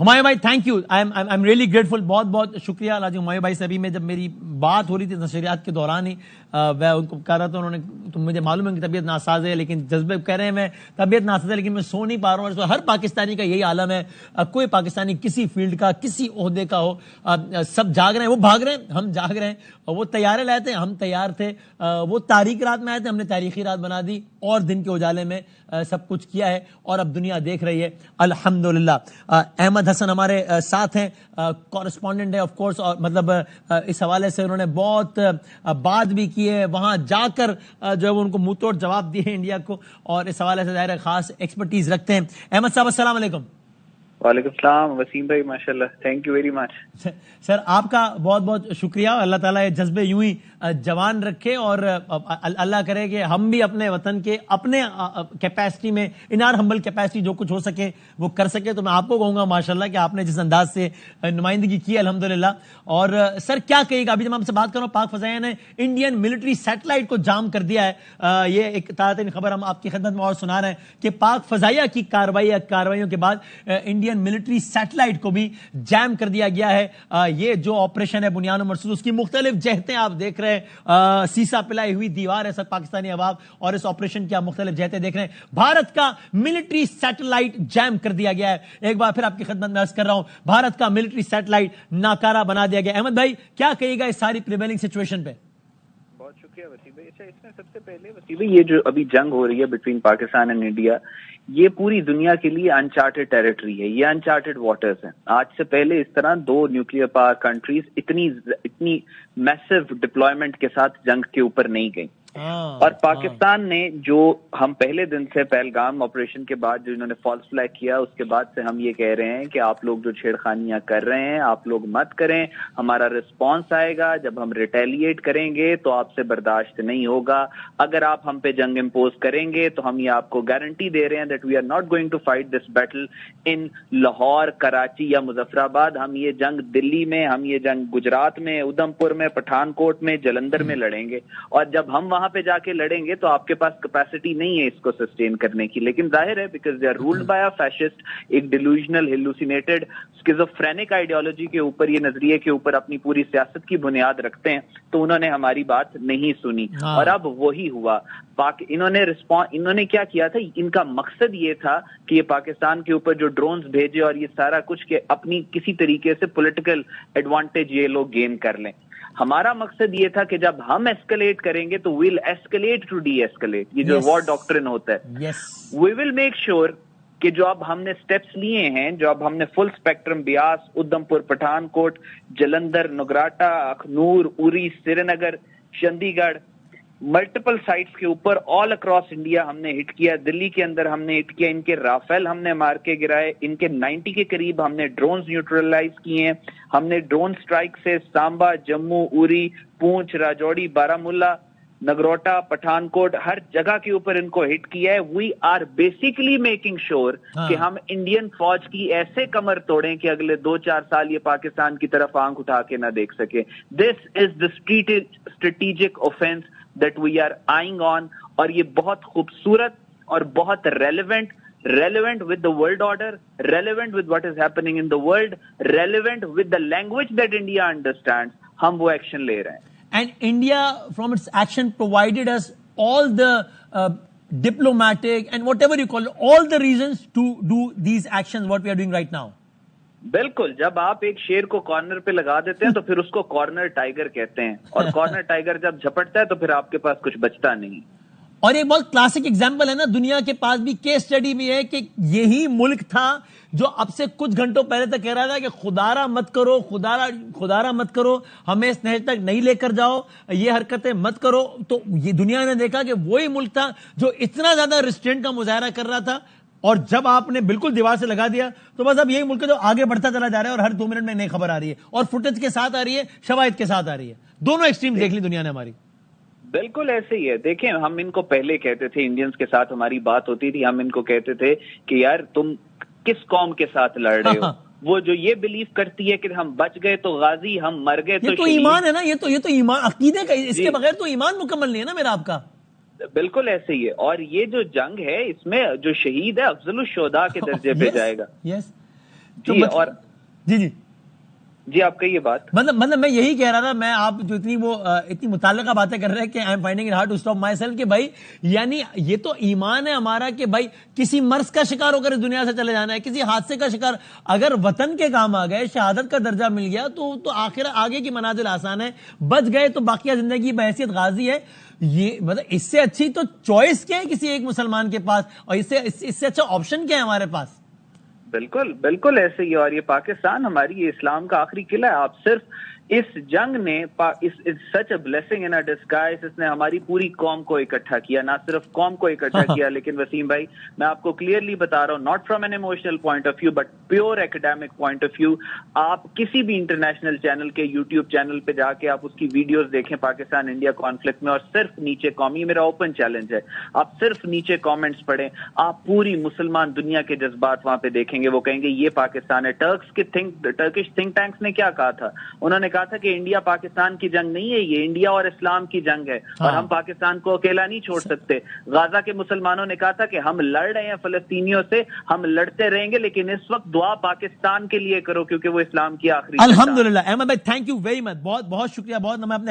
ہمایوں بھائی thank you, I am really grateful, بہت بہت شکریہ اللہ جی. ہمایوں بھائی سے ابھی میں جب میری بات ہو رہی تھی نشریات کے دوران ہی میں ان کو کہہ رہا تھا, انہوں نے تو مجھے معلوم ہے کہ طبیعت ناساز ہے, لیکن جذبے کہہ رہے ہیں میں طبیعت ناساز ہے لیکن میں سو نہیں پا رہا ہوں. ہر پاکستانی کا یہی عالم ہے, کوئی پاکستانی کسی فیلڈ کا کسی عہدے کا ہو, سب جاگ رہے ہیں, وہ بھاگ رہے ہیں, ہم جاگ رہے ہیں. وہ تیارے لائے تھے, ہم تیار تھے, وہ تاریخی رات میں آئے تھے, ہم نے تاریخی رات بنا دی اور دن کے اجالے میں سب کچھ کیا ہے اور اب دنیا دیکھ رہی ہے الحمدللہ. احمد حسن ہمارے ساتھ ہیں, کورسپونڈنٹ ہے آف کورس, اور مطلب اس حوالے سے انہوں نے بہت بات بھی کی ہے, وہاں جا کر جو ہے وہ ان کو منہ توڑ جواب دیے انڈیا کو, اور اس حوالے سے ظاہر خاص ایکسپرٹیز رکھتے ہیں. احمد صاحب السلام علیکم. وعلیکم السلام وسیم بھائی, ماشاءاللہ, تھینک یو ویری مچ. سر آپ کا بہت بہت شکریہ, اللہ تعالیٰ یہ جذبے یوں ہی جوان رکھے اور اللہ کرے کہ ہم بھی اپنے وطن کے اپنے کیپیسٹی میں ان آر ہمبل کیپیسٹی جو کچھ ہو سکے وہ کر سکے. تو میں آپ کو کہوں گا ماشاءاللہ کہ آپ نے جس انداز سے نمائندگی کی الحمدللہ. اور سر کیا کہے گا, ابھی جب میں آپ سے بات کر رہا ہوں, پاک فضائیہ نے انڈین ملٹری سیٹلائٹ کو جام کر دیا ہے. یہ ایک تازہ ترین خبر ہم آپ کی خدمت میں اور سنا رہے ہیں کہ پاک فضائیہ کی کارروائیوں کے بعد انڈین ملٹری سیٹلائٹ کو بھی جام کر دیا گیا ہے. یہ جو آپریشن ہے بنیان و مرصود, اس کی مختلف جہتیں آپ دیکھ رہے ہیں, سیسا پلائی ہوئی دیوار ہے سب پاکستانی عوام, اور اس آپریشن کی آپ مختلف جہتیں دیکھ رہے ہیں. بھارت کا ملٹری سیٹلائٹ جام کر دیا گیا ہے. ایک بار پھر آپ کی خدمت میں عرض کر رہا ہوں, بھارت کا ملٹری سیٹلائٹ ناکارہ بنا دیا گیا. احمد بھائی کیا کہیے گا اس ساری پریویلنگ سچویشن پہ؟ بہت شکریہ وسیم بھائی. اچھا, اس میں سب سے پہلے وسیم بھائی یہ جو ابھی جنگ ہو رہی ہے بٹوین پاکستان اینڈ انڈیا, یہ پوری دنیا کے لیے انچارٹیڈ ٹیریٹری ہے, یہ انچارٹیڈ واٹرز ہیں. آج سے پہلے اس طرح دو نیوکلیئر پاور کنٹریز اتنی میسو ڈپلائمنٹ کے ساتھ جنگ کے اوپر نہیں گئی. اور پاکستان نے جو ہم پہلے دن سے پہلگام آپریشن کے بعد جو انہوں نے فالس فلیگ کیا, اس کے بعد سے ہم یہ کہہ رہے ہیں کہ آپ لوگ جو چھیڑخانیاں کر رہے ہیں آپ لوگ مت کریں, ہمارا رسپانس آئے گا, جب ہم ریٹیلیٹ کریں گے تو آپ سے برداشت نہیں ہوگا. اگر آپ ہم پہ جنگ امپوز کریں گے تو ہم یہ آپ کو گارنٹی دے رہے ہیں that we are not going to fight this battle in Lahore, Karachi یا مظفر آباد. ہم یہ جنگ دلی میں, ہم یہ جنگ گجرات میں, ادھم پور میں, پٹھان کوٹ میں, جلندر میں لڑیں گے. اور جب ہم وہاں پہ جا کے لڑیں گے تو آپ کے پاس کیپیسٹی نہیں ہے اس کو سسٹین کرنے کی. لیکن ظاہر ہے because they are ruled by a fascist, ایک ڈیلوژنل ہیلوسینیٹڈ اسکیزوفرینک آئیڈیالوجی کے اوپر, یہ نظریے کے اوپر اپنی پوری سیاست کی بنیاد رکھتے ہیں, تو انہوں نے ہماری بات نہیں سنی. اور اب وہی ہوا. انہوں نے کیا کیا تھا, ان کا مقصد یہ تھا کہ یہ پاکستان کے اوپر جو ڈرونز بھیجے اور یہ سارا کچھ کہ اپنی کسی طریقے سے پولیٹیکل ایڈوانٹیج یہ لوگ گین کر لیں. ہمارا مقصد یہ تھا کہ جب ہم ایسکلیٹ کریں گے تو we'll escalate to deescalate, یہ جو وار ڈاکٹرن ہوتا ہے, وی ول میک شیور کہ جو اب ہم نے سٹیپس لیے ہیں, جو اب ہم نے فل اسپیکٹرم بیاس, ادھم پور, پٹھان کوٹ, جلندر, نگراٹا, اخنور, اری, سری نگر, چندی گڑھ, ملٹیپل سائٹس کے اوپر آل اکراس انڈیا ہم نے ہٹ کیا. دلی کے اندر ہم نے ہٹ کیا, ان کے رافیل ہم نے مار کے گرائے, ان کے 90 کے قریب ہم نے ڈرونز نیوٹرلائز کیے ہیں. ہم نے ڈرون سٹرائک سے سامبا, جموں, اوری, پونچھ, راجوڑی, بارامولہ, نگروٹا, پٹھان کوٹ, ہر جگہ کے اوپر ان کو ہٹ کیا ہے. We are basically making sure کہ ہم انڈین فوج کی ایسے کمر توڑیں کہ اگلے 2-4 سال یہ پاکستان کی طرف آنکھ اٹھا کے نہ دیکھ سکے. This is the strategic offence that we are eyeing on, اور یہ بہت خوبصورت اور بہت relevant with the world order, relevant with what is happening in the world, relevant with the language that India understands. ہم وہ ایکشن لے رہے ہیں. And India from its action provided us all the diplomatic and whatever you call it, all the reasons to do these actions what we are doing right now. بالکل, جب آپ ایک شیر کو کارنر پہ لگا دیتے ہیں تو پھر اس کو کارنر ٹائیگر کہتے ہیں, اور کارنر ٹائیگر جب جھپٹتا ہے تو پھر آپ کے پاس کچھ بچتا نہیں. اور ایک بہت کلاسک ایگزامپل ہے نا, دنیا کے پاس بھی کیس اسٹڈی بھی ہے کہ یہی ملک تھا جو اب سے کچھ گھنٹوں پہلے تک کہہ رہا تھا کہ خدارا مت کرو, خدارا مت کرو, ہمیں اس نہج تک نہیں لے کر جاؤ, یہ حرکتیں مت کرو. تو یہ دنیا نے دیکھا کہ وہی ملک تھا جو اتنا زیادہ ریسٹرینٹ کا مظاہرہ کر رہا تھا, اور جب آپ نے بالکل دیوار سے لگا دیا تو بس اب یہی ملک جو آگے بڑھتا چلا جا رہا ہے, اور ہر 2 منٹ میں نئی خبر آ رہی ہے, اور فوٹیج کے ساتھ آ رہی ہے, شواہد کے ساتھ آ رہی ہے. دونوں ایکسٹریم دیکھ لی دنیا نے ہماری. بالکل ایسے ہی ہے. دیکھیں, ہم ان کو پہلے کہتے تھے, انڈینز کے ساتھ ہماری بات ہوتی تھی, ہم ان کو کہتے تھے کہ یار تم کس قوم کے ساتھ لڑ رہے ہو. وہ جو یہ بلیو کرتی ہے کہ ہم بچ گئے تو غازی, ہم مر گئے تو ایمان ہے نا, یہ تو ایمان عقیدے کا, اس کے بغیر تو ایمان مکمل نہیں ہے نا میرا آپ کا. بالکل ایسے ہی ہے. اور یہ جو جنگ ہے اس میں جو شہید ہے افضل الشہداء کے درجے پہ جائے گا. یس جی اور جی جی آپ کہیے بات. مطلب میں یہی کہہ رہا تھا, میں آپ جو اتنی متعلقہ باتیں کر رہے ہیں کہ I am finding it hard to stop myself, کہ بھائی یعنی یہ تو ایمان ہے ہمارا کہ بھائی کسی مرض کا شکار ہو کر اس دنیا سے چلے جانا ہے, کسی حادثے کا شکار, اگر وطن کے کام آ گئے, شہادت کا درجہ مل گیا تو آخر آگے کی منازل آسان ہے, بچ گئے تو باقیہ زندگی بحیثیت غازی ہے. یہ مطلب اس سے اچھی تو چوائس کیا ہے کسی ایک مسلمان کے پاس, اور اس سے اچھا آپشن کیا ہے ہمارے پاس؟ بالکل بالکل ایسے ہی. اور یہ پاکستان ہماری, یہ اسلام کا آخری قلعہ ہے. آپ صرف اس جنگ نے سچ a blessing in a disguise, اس نے ہماری پوری قوم کو اکٹھا کیا, نہ صرف قوم کو اکٹھا کیا لیکن وسیم بھائی میں آپ کو کلیئرلی بتا رہا ہوں, not from an emotional point of view but pure academic point of view, آپ کسی بھی انٹرنیشنل چینل کے یوٹیوب چینل پہ جا کے آپ اس کی ویڈیوز دیکھیں پاکستان انڈیا کانفلکٹ میں, اور صرف نیچے یہ میرا اوپن چیلنج ہے, آپ صرف نیچے کامنٹس پڑھیں, آپ پوری مسلمان دنیا کے جذبات وہاں پہ دیکھیں گے. وہ کہیں گے یہ پاکستان ہے. ٹرکش تھنک ٹینکس نے کیا کہا تھا, انہوں نے کہا تھا کہ انڈیا پاکستان کی جنگ نہیں ہے, یہ انڈیا اور اسلام کی جنگ ہے, اور ہم پاکستان کو اکیلا نہیں چھوڑ سکتے. غزہ کے مسلمانوں نے کہا تھا کہ ہم لڑ رہے ہیں فلسطینیوں سے, ہم لڑتے رہیں گے, لیکن اس وقت دعا پاکستان کے لیے کرو کیونکہ وہ اسلام کی آخری. الحمدللہ. احمد بھائی تھینک یو ویری مچ, بہت بہت شکریہ, بہت. میں اپنے